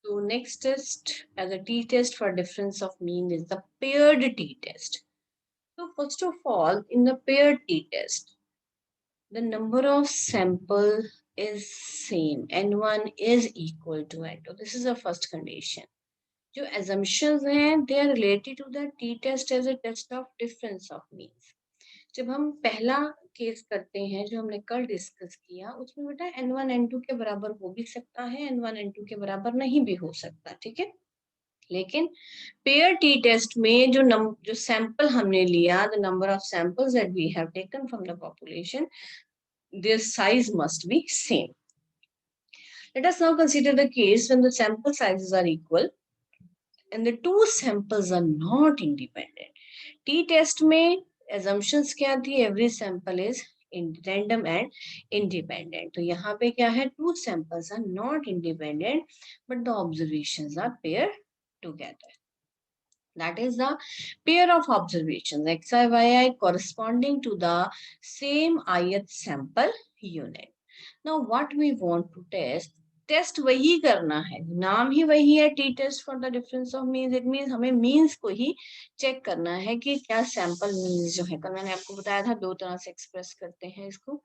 So next test as a t-test for difference of mean is the paired t-test. So first of all, in the paired t-test, the number of sample is same. N1 is equal to N2. This is the first condition. जो assumptions हैं, they are related to the t-test as a test of difference of means. जब हम पहला case करते हैं जो हमने कल डिस्कस किया उसमें बेटा n1 n2 के बराबर हो भी सकता है, n1 n2 के बराबर नहीं भी हो सकता, ठीक है। लेकिन पेयर टी टेस्ट में जो सैंपल हमने लिया, the number of samples that we have taken from the population, their size must be same. Let us now consider the case when the sample sizes are equal and the two samples are not independent. T-test में assumptions क्या थी? Every sample is random and independent. तो यहाँ पे क्या है? Two samples are not independent, but the observations are paired together. That is the pair of observations xi, yi corresponding to the same ith sample unit. Now what we want to test वही करना है, नाम ही वही है T test for the difference of means. It means हमें means को ही चेक करना है कि क्या सैंपल मीन्स जो है, कल मैंने आपको बताया था दो तरह से एक्सप्रेस करते हैं इसको,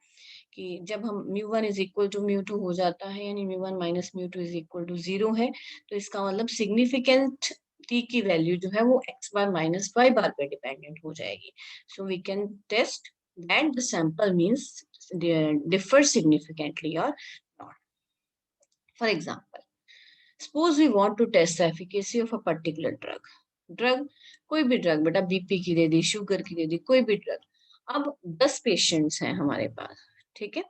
कि जब हम μ1 इज इक्वल टू μ2 हो जाता है, यानी μ1 माइनस μ2 इज इक्वल टू 0 है, तो इसका मतलब सिग्निफिकेंट t की वैल्यू जो है वो x bar minus y bar पे डिपेंडेंट हो जाएगी. So we can test that the sample means differ significantly or not. For example, suppose we want to test the efficacy of a particular drug. Drug, कोई भी drug बेटा, BP की दे दी, sugar की दे दी, कोई भी ड्रग. अब 10 पेशेंट्स हैं हमारे पास, ठीक है.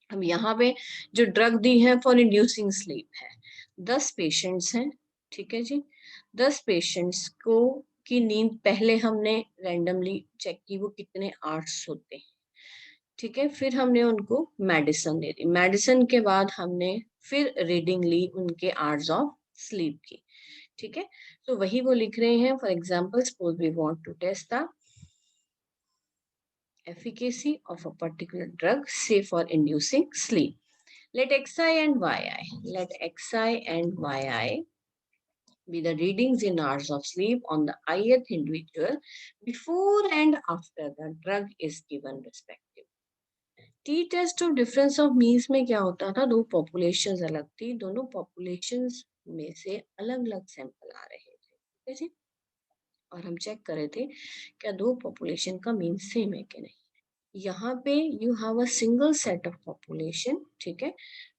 अब यहाँ पे जो ड्रग दी है फॉर इंड्यूसिंग स्लीप है, 10 पेशेंट्स हैं, ठीक है जी. 10 पेशेंट्स को की नींद पहले हमने रैंडमली चेक की, वो कितने आवर्स सोते हैं, ठीक है. फिर हमने उनको मेडिसिन दे दी, मेडिसिन के बाद हमने फिर रीडिंग ली उनके आवर्स ऑफ स्लीप की, ठीक है. तो वही वो लिख रहे हैं. For example, suppose we want to test the efficacy of a particular drug, say for inducing sleep. Let xi and yi be the readings in hours of sleep on the ith individual before and after the drug is given respectively. T test of difference of means में क्या होता था, दो populations अलग थी, दोनों populations में से अलग अलग सैंपल आ रहे थे, ठीक है जी. और हम चेक कर रहे थे क्या दो पॉपुलेशन का मीन सेम है कि नहीं. यहाँ पे you have a single set of population, ठीक है.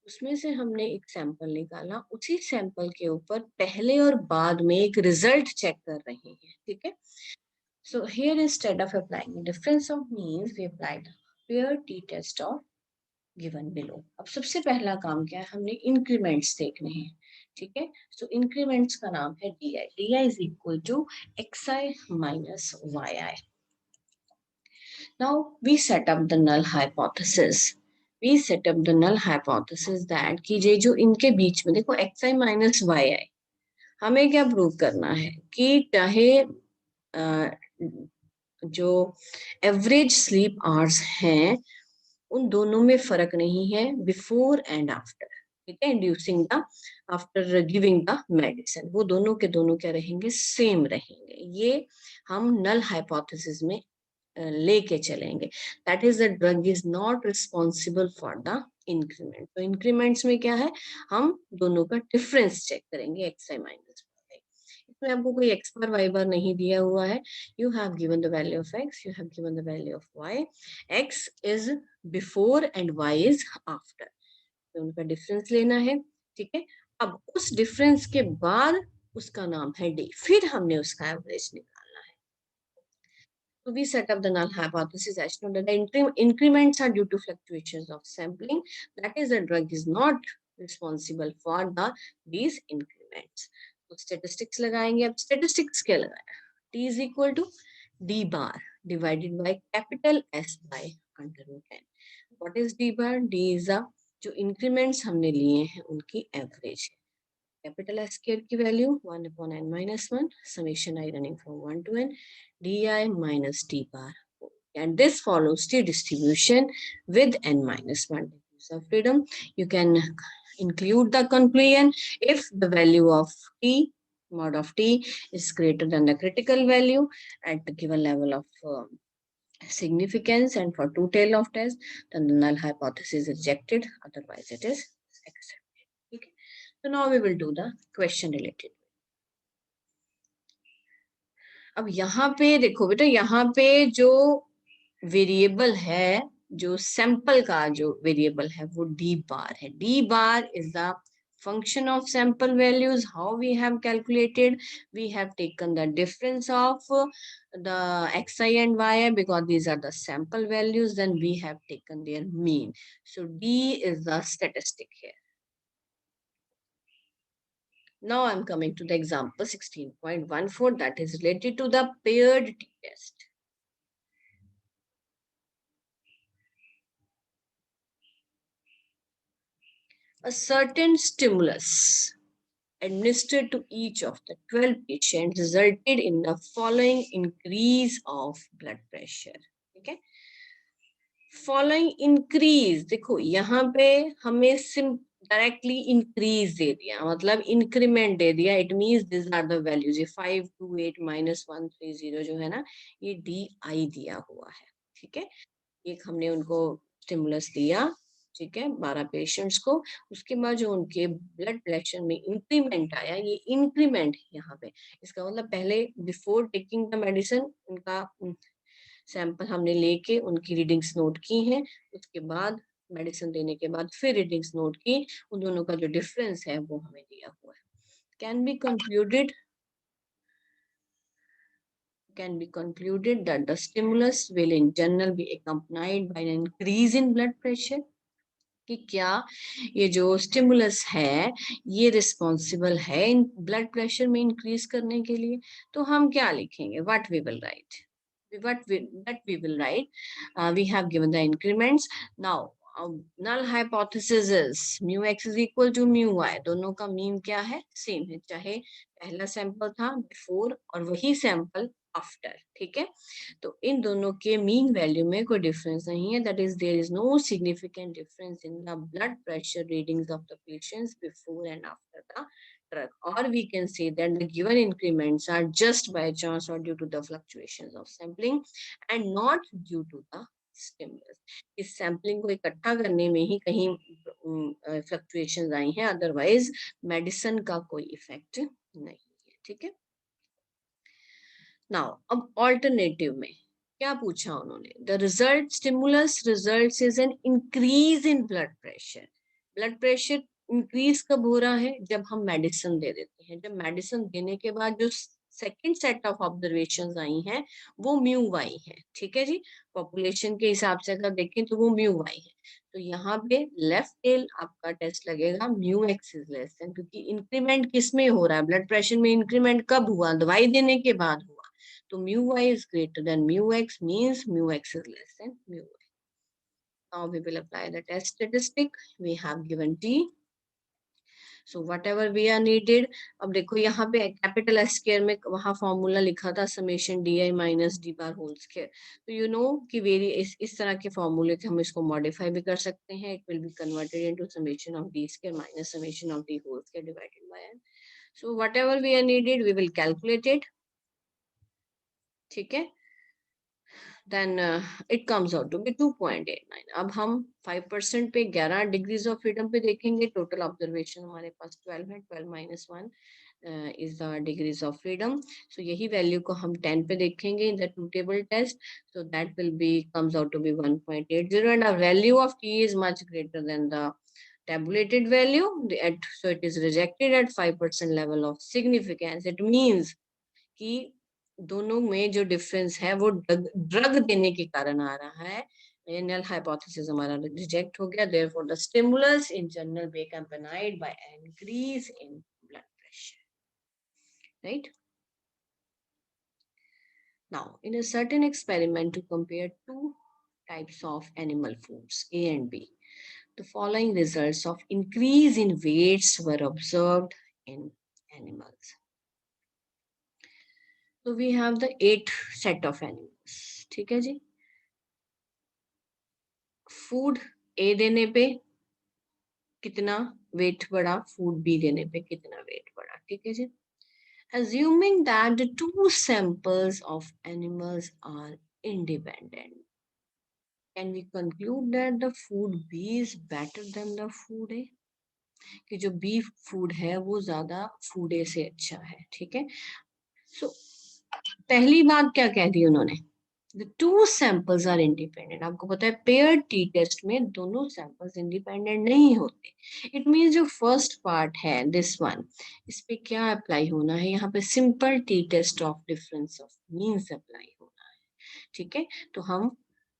उसमें से हमने एक सैंपल निकाला, उसी सैंपल के ऊपर पहले और बाद में एक रिजल्ट चेक कर रहे हैं, ठीक है. So here instead of applying difference of means we applied pair T test of given below. अब सबसे पहला काम क्या है, हमने इंक्रीमेंट्स देखने हैं, ठीक है. सो इंक्रीमेंट्स का नाम है D I. D I is equal to X I minus Y I. Now we set up the null hypothesis. We set up the null hypothesis that कि ये जो इनके बीच में देखो xi minus yi, हमें क्या प्रूव करना है कि चाहे जो एवरेज स्लीप आवर्स हैं उन दोनों में फर्क नहीं है बिफोर एंड आफ्टर, ठीक है. Inducing the after giving the medicine, वो दोनों के दोनों क्या रहेंगे, सेम रहेंगे. ये हम नल हाइपोथेसिस में लेके चलेंगे. That is the drug is not responsible for the increment. तो इंक्रीमेंट्स में क्या है, हम दोनों का डिफरेंस चेक करेंगे एक्स आई माइनस वाई. इसमें आपको कोई एक्स बार वाई बार नहीं दिया हुआ है. You have given the value of X, you have given the value of Y. X is before and Y is after, तो उनका डिफरेंस लेना है, ठीक है. अब उस डिफरेंस के बाद उसका नाम है डी, फिर हमने उसका एवरेज निकाला. So we set up the null hypothesis as shown that the increments are due to fluctuations of sampling. That is, the drug is not responsible for these increments. तो statistics लगाएंगे. अब statistics क्या लगाया, t is equal to d bar divided by capital S by under root n. What is d bar? d is a जो increments हमने लिए हैं उनकी average है. Capital S square की value 1 upon n minus 1, summation I running from 1 to n, di minus d bar. And this follows t distribution with n minus 1 degrees of freedom. You can include the conclusion if the value of t, mod of t, is greater than the critical value at the given level of significance and for two tail of test, then the null hypothesis is rejected, otherwise it is accepted. Okay. So now we will do the question related. अब यहाँ पे देखो बेटा, यहाँ पे जो variable है, जो सैंपल का जो वेरिएबल है वो डी बार है. D bar is the function of sample values. How we have calculated? We have taken the difference of the xi and yi because these are the sample values. Then we have taken their mean. So D is the statistic here. Now I'm coming to the example 16.14 that is related to the paired t-test. A certain stimulus administered to each of the 12 patients resulted in the following increase of blood pressure. Okay. Following increase, देखो यहाँ पे हमें directly increase दे दिया, मतलब increment दे दिया. It means this are the values. ये 528 minus 130 जो है ना, ये डी आई दिया हुआ है. ठीक है. एक हमने उनको स्टिमुलस दिया, ठीक है, 12 पेशेंट्स को. उसके बाद जो उनके ब्लड प्रेशर में इंक्रीमेंट आया, ये इंक्रीमेंट यहाँ पे, इसका मतलब पहले बिफोर टेकिंग द मेडिसिन उनका सैंपल हमने लेके उनकी रीडिंग्स नोट की हैं. उसके बाद मेडिसिन देने के बाद फिर रीडिंग्स नोट की. उन दोनों का जो डिफरेंस है वो हमें दिया हुआ है. Can be concluded that the stimulus will in general be accompanied by an increase in blood pressure. कि क्या ये जो स्टिमुलस है ये रिस्पॉन्सिबल है इन ब्लड प्रेशर में इंक्रीज करने के लिए. तो हम क्या लिखेंगे? What we will write, we will write, we have given the increments. Now null hypothesis is mu x is equal to mu y. दोनों का मीन क्या है? सेम है, चाहे पहला सैंपल था बिफोर और वही सैंपल आफ्टर. ठीक है. तो इन दोनों के मीन वैल्यू में कोई डिफरेंस नहीं है. That is there is no significant difference in the blood pressure readings of the patients before and after the drug, or we can say that the given increments are just by chance or due to the fluctuations of sampling and not due to the stimulus. इस sampling को इकट्ठा करने में ही कहीं fluctuations आई हैं, otherwise medicine का कोई effect नहीं है. ठीक है. नाउ अब ऑल्टरनेटिव में क्या पूछा उन्होंने? The result stimulus results is an increase in blood pressure. Blood pressure increase कब हो रहा है? जब हम मेडिसिन दे देते हैं. जब मेडिसिन देने के बाद जो सेकेंड सेट ऑफ ऑब्जर्वेशंस आई हैं वो म्यू वाई है. ठीक है जी. पॉपुलेशन के हिसाब से अगर देखें तो वो म्यू वाई है. तो यहाँ पे लेफ्ट टेल आपका टेस्ट लगेगा mu x is less then, क्योंकि इंक्रीमेंट किस में हो रहा है? ब्लड प्रेशर में इंक्रीमेंट कब हुआ? दवाई देने के बाद हुआ. तो mu y is greater than mu x means mu x is less than mu y. Now we will apply the test statistic. We have given t. So whatever we are needed. अब देखो यहाँ पे capital S square में वहाँ formula लिखा था summation D I minus D bar whole square. तो you know कि वेरी इस तरह के फॉर्मूले थे, हम इसको मॉडिफाई भी कर सकते हैं. It will be converted into summation of D square minus summation of D whole square divided by n. So whatever we are needed we will calculate it. ठीक है. then it comes out to be 2.89. अब हम 5% पे 11 degrees of freedom पे देखेंगे. Total observation हमारे पास 12 है. 12 minus 1 is the degrees of freedom. So यही वैल्यू को हम 10 पे देखेंगे in the two table test. So that will be comes out to be 1.80 and our value of t is much greater than the tabulated value. So it is rejected at 5% level of significance. It means कि दोनों में जो difference है वो drug देने के कारण आ रहा है. नल हाइपोथेसिस हमारा रिजेक्ट हो गया. Therefore the stimulus in general be accompanied by an increase in blood pressure. Right? Now, in a certain experiment to compare two types of animal foods, A and B, the following results of increase in weights were observed in animals. So we have the 8 set of animals. ठीक है जी. Food ए देने पे कितना wait बढ़ा, food B देने पे कितना wait बढ़ा, ठीक है जी। Assuming that the two samples of animals are independent, can we conclude that the food B is better than the food A? कि जो B food है वो ज्यादा food A से अच्छा है, ठीक है। So पहली बात क्या कह दी उन्होंने, the two samples are independent। आपको पता है paired t test में दोनों samples independent नहीं होते। It means जो first part है this one, इस पे क्या अप्लाई होना है, यहाँ पे simple t test of difference of means apply होना है, ठीक है। तो हम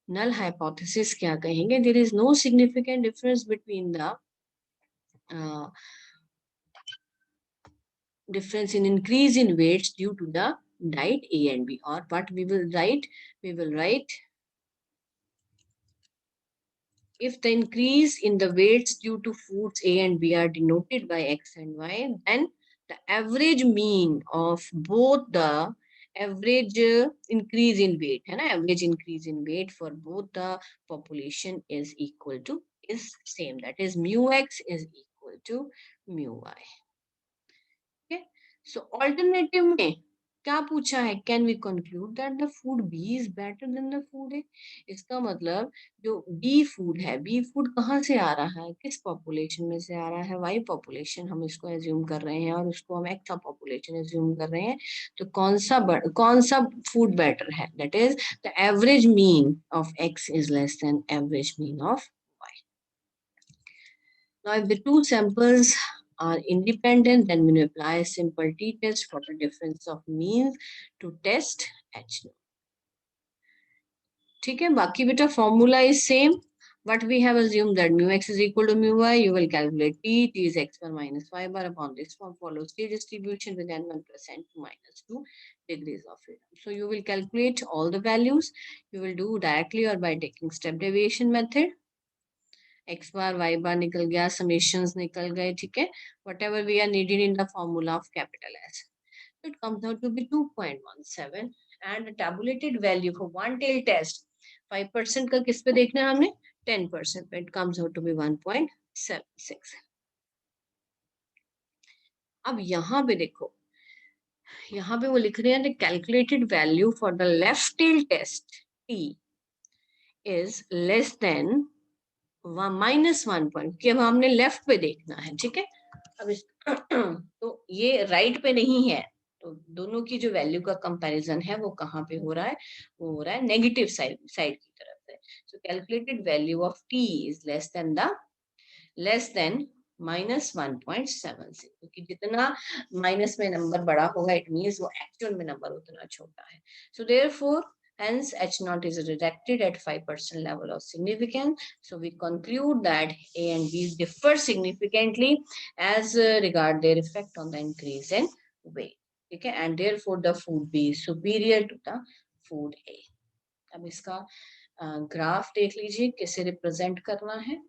null hypothesis क्या कहेंगे, there is no significant difference between the difference in increase in weights due to the diet A and B, or what we will write, if the increase in the weights due to foods A and B are denoted by X and Y, then the average mean of both the average increase in weight, है ना, average increase in weight for both the population is equal to, is same, that is mu X is equal to mu Y. Okay, so alternative में क्या पूछा है, can we conclude that the food B is better than the food A. इसका मतलब जो B food है, B food कहाँ से आ रहा है, किस पॉपुलेशन में से आ रहा है, वाई पॉपुलेशन हम इसको एज्यूम कर रहे हैं और उसको हम एक्स पॉपुलेशन एज्यूम कर रहे हैं। तो कौन सा फूड बेटर है, that is the average mean of X is less than average mean of Y. Now if the two samples are independent, then we will apply a simple t-test for the difference of means to test H naught. ठीक है, बाकी बेटा formula is same, but we have assumed that mu x is equal to mu y. You will calculate t is x bar minus y bar. Upon this form follows t distribution with n1% to minus 2 degrees of freedom. So you will calculate all the values. You will do directly or by taking step deviation method. X bar, Y bar निकल गया, summations निकल गए, ठीक है, whatever we are needed in the formula of capital S. So it comes out to be 2.17 and the tabulated value for one tail test 5% का किस पे देखना है हमने, 10% पे, it comes out to be 1.76. अब यहाँ पे देखो, यहाँ पे वो लिख रहे हैं the calculated value for the left tail test T is less than -1 point, कि अब हमने लेफ्ट पे देखना है, ठीक है। अब इस तो ये राइट पे नहीं है, तो दोनों की जो वैल्यू का कंपैरिजन है वो कहाँ पे हो रहा है, वो हो रहा है नेगेटिव साइड की तरफ से। So calculated value of T is less than -1.76, क्योंकि जितना माइनस में नंबर बड़ा होगा इट मींस वो एक्चुअल में नंबर उतना छोटा है। So therefore hence H naught is detected at 5% level of significance. So we conclude that A and B differ significantly as regard their effect on the increase in weight. Okay, and therefore the food B is superior to the food A. अब इसका graph देख लीजिए कैसे represent करना है।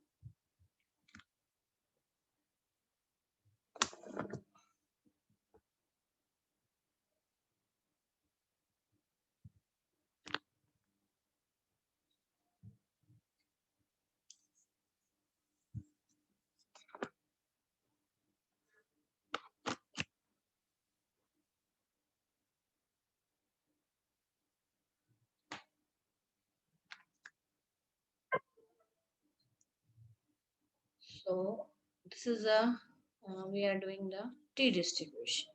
So this is a we are doing the T distribution.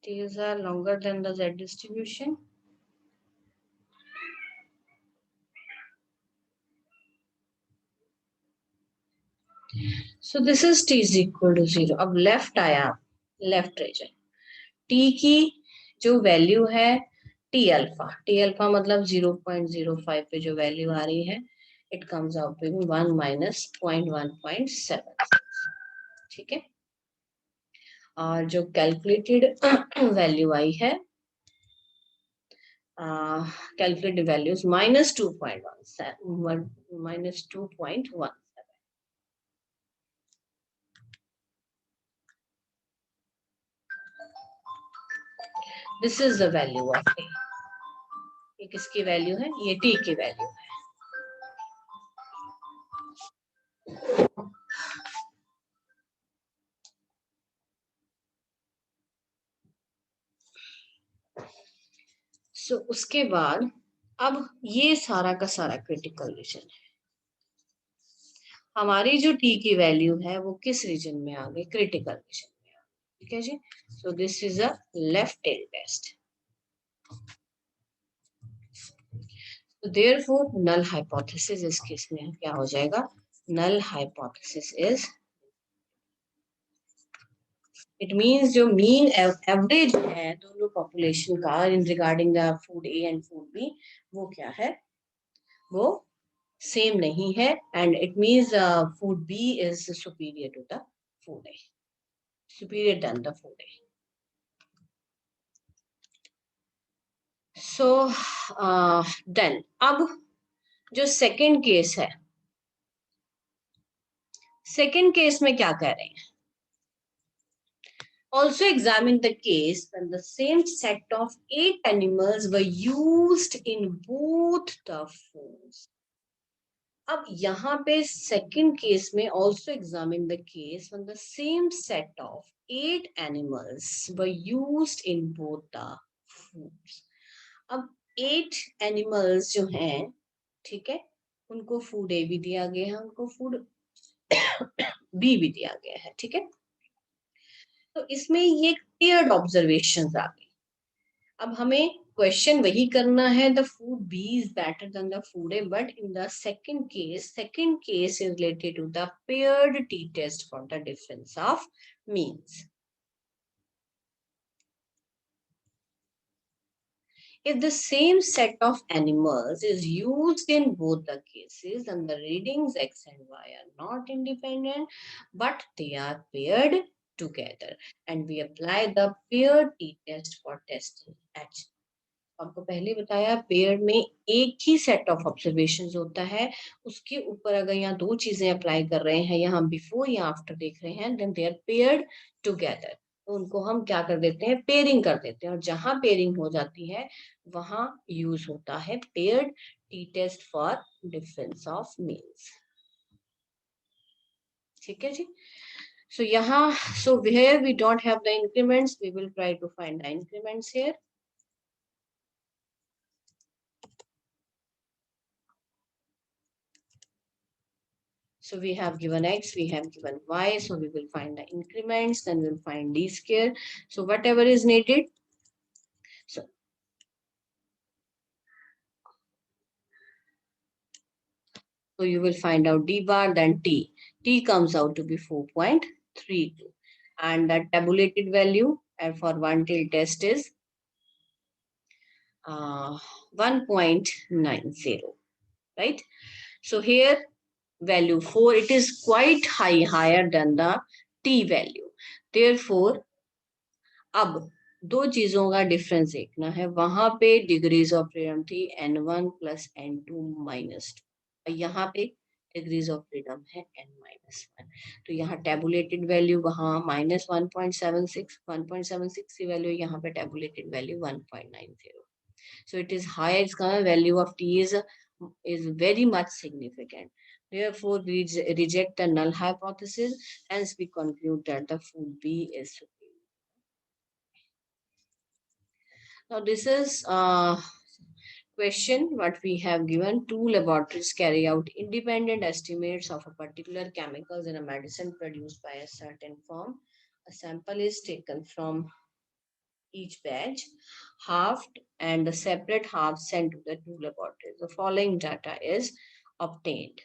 T's are longer than the Z distribution. So this is T is equal to 0. अब left आया, left reason, T की जो वैल्यू है टी अल्फा मतलब 0.05 पे जो value आ रही है it comes out to 1 minus 0.1.7, ठीक है। और जो कैलकुलेटेड वैल्यू आई है, calculated values -2.17. This is the value of A. ये किसकी वैल्यू है? ये टी की वैल्यू है। सो उसके बाद अब ये सारा का सारा क्रिटिकल रीजन है। हमारी जो टी की वैल्यू है वो किस रीजन में आ गई? क्रिटिकल रीजन में आ गई। ठीक है जी। So this is a left tail test. तो देयरफॉर नल हाइपोथेसिस इस केस में क्या हो जाएगा? Null hypothesis is, it means जो मीन एवरेज है दोनों पॉपुलेशन का in regarding the food A and food B, वो क्या है? वो सेम नहीं है, and it means food B is superior to the food A, superior than the food A. So then अब जो सेकंड केस है, सेकंड केस में क्या कह रहे हैं? Also examine the case when the same set of 8 animals were used in both the foods. अब यहाँ पे सेकंड केस में also examine the case when the same set of 8 animals were used in both the foods. अब 8 animals जो हैं, ठीक है, उनको फूड ए भी दिया गया है, उनको फूड बी भी दिया गया है, ठीक है। तो इसमें ये पेयर्ड ऑब्जर्वेशन आ गई। अब हमें क्वेश्चन वही करना है, the food B is better than the food A, but in the second case is related to the paired T test for the difference of means. If the same set of animals is used in both the cases, then the readings X and Y are not independent, but they are paired together. And we apply the paired t-test for testing H. आपको पहले बताया pair में एक ही set of observation होता है, उसके ऊपर अगर यहाँ दो चीजें अप्लाई कर रहे हैं, यहाँ बिफोर या आफ्टर देख रहे हैं, then they are paired together. तो उनको हम क्या कर देते हैं? पेयरिंग कर देते हैं, और जहां पेयरिंग हो जाती है वहां यूज होता है paired T test for difference of means. ठीक है जी। So यहाँ, so where we don't have the increments, we will try to find the increments here. So we have given X, we have given Y, so we will find the increments, then we'll find D square. So whatever is needed. So you will find out D bar, then T. T comes out to be 4.32. And the tabulated value for one tail test is 1.90, right? So here value 4, it is quite higher than the T value. Therefore, अब दो चीजों का difference देखना है। वहां पे degrees of freedom थी N1 plus N2 minus 2, यहाँ पे डिग्रीज ऑफ फ्रीडम है N-1। तो यहाँ टेबुलेटेड वैल्यू वहां माइनस 1.76 की वैल्यू, यहाँ पे tabulated value 1.90। So it is high, इसका value of T is very much significant. Therefore, we reject the null hypothesis. Hence, we conclude that the food B is superior. Now, this is question what we have given. Two laboratories carry out independent estimates of a particular chemicals in a medicine produced by a certain firm. A sample is taken from each batch, halved, and the separate halves sent to the two laboratories. The following data is obtained.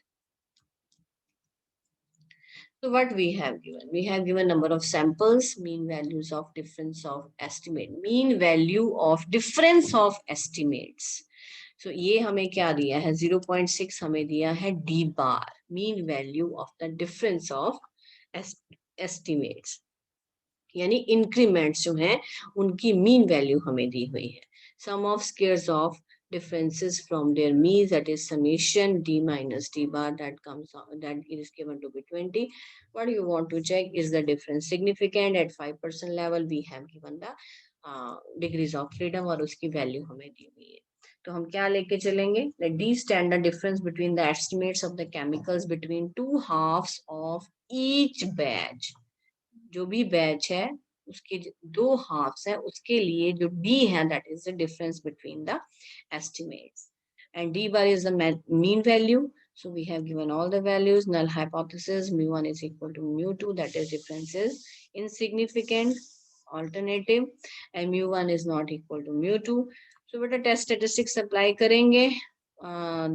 So what we have given? We have given number of samples, mean values of difference of estimate, mean value of difference of estimates. So ये हमें क्या दिया है? 0.6 हमें दिया है D bar, mean value of the difference of estimates, यानी increments जो हैं उनकी mean value हमें दी हुई है. Sum of squares of differences from their means, that is summation D minus D bar, that comes out, that is given to be 20. What you want to check is the difference significant at 5% level. We have given the degrees of freedom और उसकी value हमें दी हुई है। तो हम क्या लेके चलेंगे, the standard difference between the estimates of the chemicals between two halves of each batch. जो भी बैच है उसके दो हाफ्स है, उसके लिए जो डी है that is the difference between the estimates, and d bar is the mean value. So we have given all the values. Null hypothesis mu1 is equal to mu2, that is difference is insignificant, alternative, and mu1 is not equal to mu2. So beta test statistics apply karenge,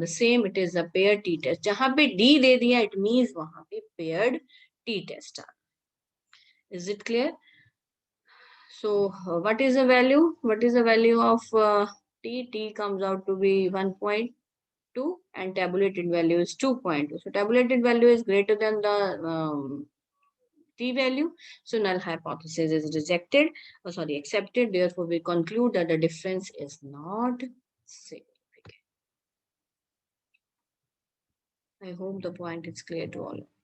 the same, it is a paired t test. Jahan pe d de diya, it means wahan pe paired t test. Is it clear? So what is the value? What is the value of t? T comes out to be 1.2 and tabulated value is 2.2. So tabulated value is greater than the t value. So null hypothesis is rejected, sorry, accepted. Therefore, we conclude that the difference is not significant. I hope the point is clear to all.